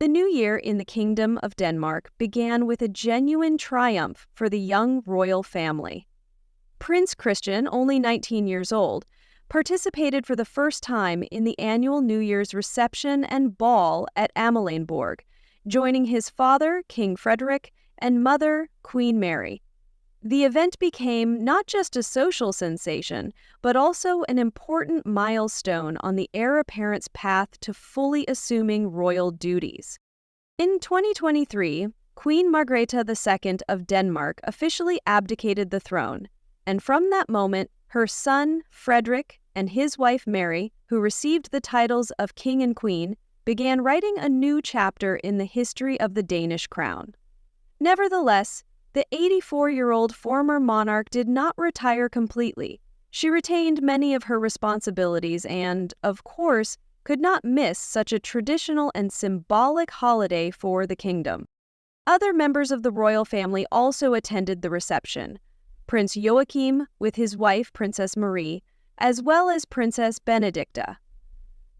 The new year in the Kingdom of Denmark began with a genuine triumph for the young royal family. Prince Christian, only 19 years old, participated for the first time in the annual New Year's reception and ball at Amalienborg, joining his father, King Frederick, and mother, Queen Mary. The event became not just a social sensation, but also an important milestone on the heir apparent's path to fully assuming royal duties. In 2023, Queen Margrethe II of Denmark officially abdicated the throne, and from that moment, her son, Frederick, and his wife Mary, who received the titles of King and Queen, began writing a new chapter in the history of the Danish crown. Nevertheless, the 84-year-old former monarch did not retire completely. She retained many of her responsibilities and, of course, could not miss such a traditional and symbolic holiday for the kingdom. Other members of the royal family also attended the reception. Prince Joachim with his wife, Princess Marie, as well as Princess Benedicta.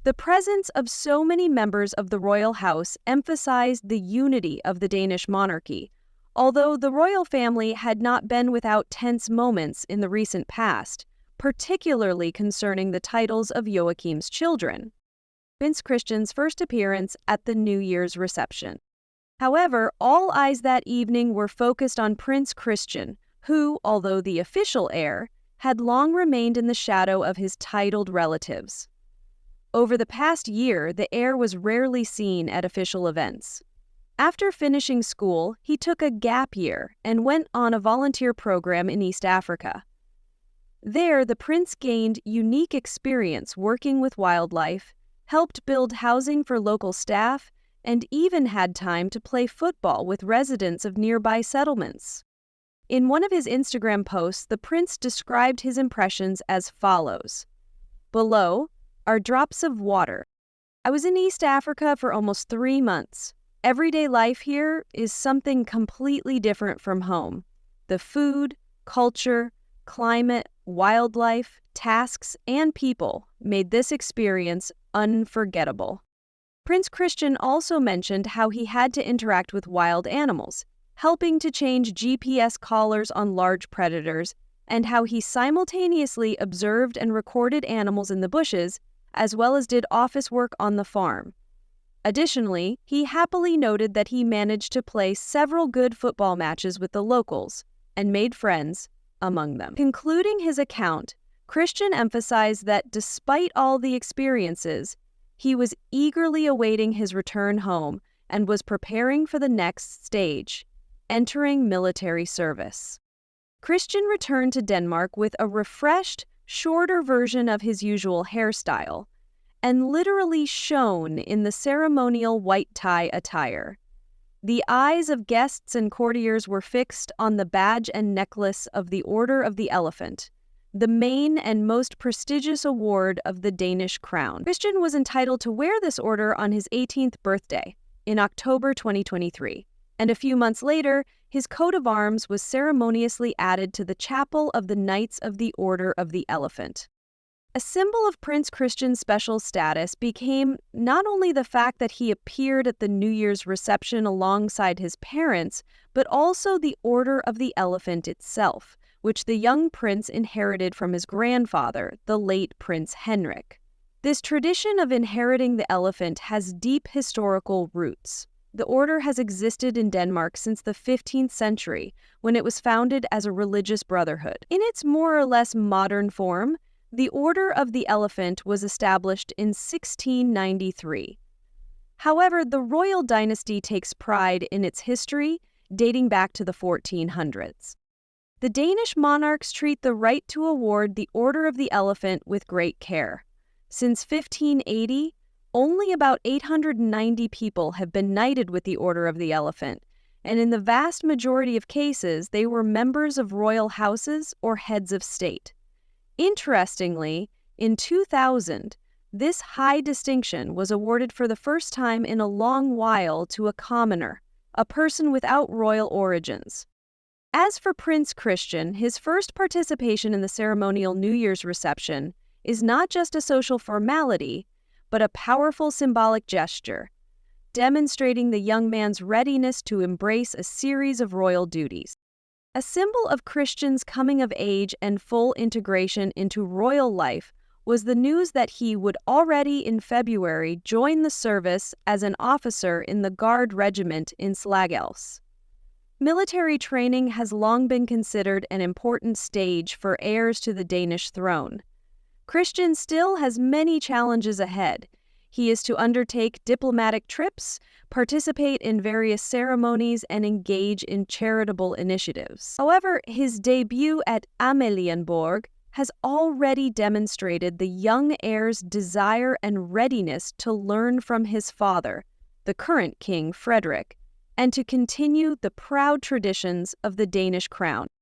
The presence of so many members of the royal house emphasized the unity of the Danish monarchy, although the royal family had not been without tense moments in the recent past, particularly concerning the titles of Joachim's children. Prince Christian's first appearance at the New Year's reception. However, all eyes that evening were focused on Prince Christian, who, although the official heir, had long remained in the shadow of his titled relatives. Over the past year, the heir was rarely seen at official events. After finishing school, he took a gap year and went on a volunteer program in East Africa. There, the prince gained unique experience working with wildlife, helped build housing for local staff, and even had time to play football with residents of nearby settlements. In one of his Instagram posts, the prince described his impressions as follows. Below are drops of water. I was in East Africa for almost 3 months. Everyday life here is something completely different from home. The food, culture, climate, wildlife, tasks, and people made this experience unforgettable. Prince Christian also mentioned how he had to interact with wild animals, helping to change GPS collars on large predators, and how he simultaneously observed and recorded animals in the bushes, as well as did office work on the farm. Additionally, he happily noted that he managed to play several good football matches with the locals and made friends among them. Concluding his account, Christian emphasized that despite all the experiences, he was eagerly awaiting his return home and was preparing for the next stage, entering military service. Christian returned to Denmark with a refreshed, shorter version of his usual hairstyle, and literally shone in the ceremonial white tie attire. The eyes of guests and courtiers were fixed on the badge and necklace of the Order of the Elephant, the main and most prestigious award of the Danish crown. Christian was entitled to wear this order on his 18th birthday, in October 2023, and a few months later, his coat of arms was ceremoniously added to the chapel of the Knights of the Order of the Elephant. A symbol of Prince Christian's special status became not only the fact that he appeared at the New Year's reception alongside his parents, but also the Order of the Elephant itself, which the young prince inherited from his grandfather, the late Prince Henrik. This tradition of inheriting the elephant has deep historical roots. The order has existed in Denmark since the 15th century, when it was founded as a religious brotherhood. In its more or less modern form, the Order of the Elephant was established in 1693. However, the royal dynasty takes pride in its history, dating back to the 1400s. The Danish monarchs treat the right to award the Order of the Elephant with great care. Since 1580, only about 890 people have been knighted with the Order of the Elephant, and in the vast majority of cases, they were members of royal houses or heads of state. Interestingly, in 2000, this high distinction was awarded for the first time in a long while to a commoner, a person without royal origins. As for Prince Christian, his first participation in the ceremonial New Year's reception is not just a social formality, but a powerful symbolic gesture. demonstrating the young man's readiness to embrace a series of royal duties. A symbol of Christian's coming of age and full integration into royal life was the news that he would already in February join the service as an officer in the Guard Regiment in Slagelse. Military training has long been considered an important stage for heirs to the Danish throne. Christian still has many challenges ahead. He is to undertake diplomatic trips, participate in various ceremonies, and engage in charitable initiatives. However, his debut at Amalienborg has already demonstrated the young heir's desire and readiness to learn from his father, the current King Frederick, and to continue the proud traditions of the Danish crown.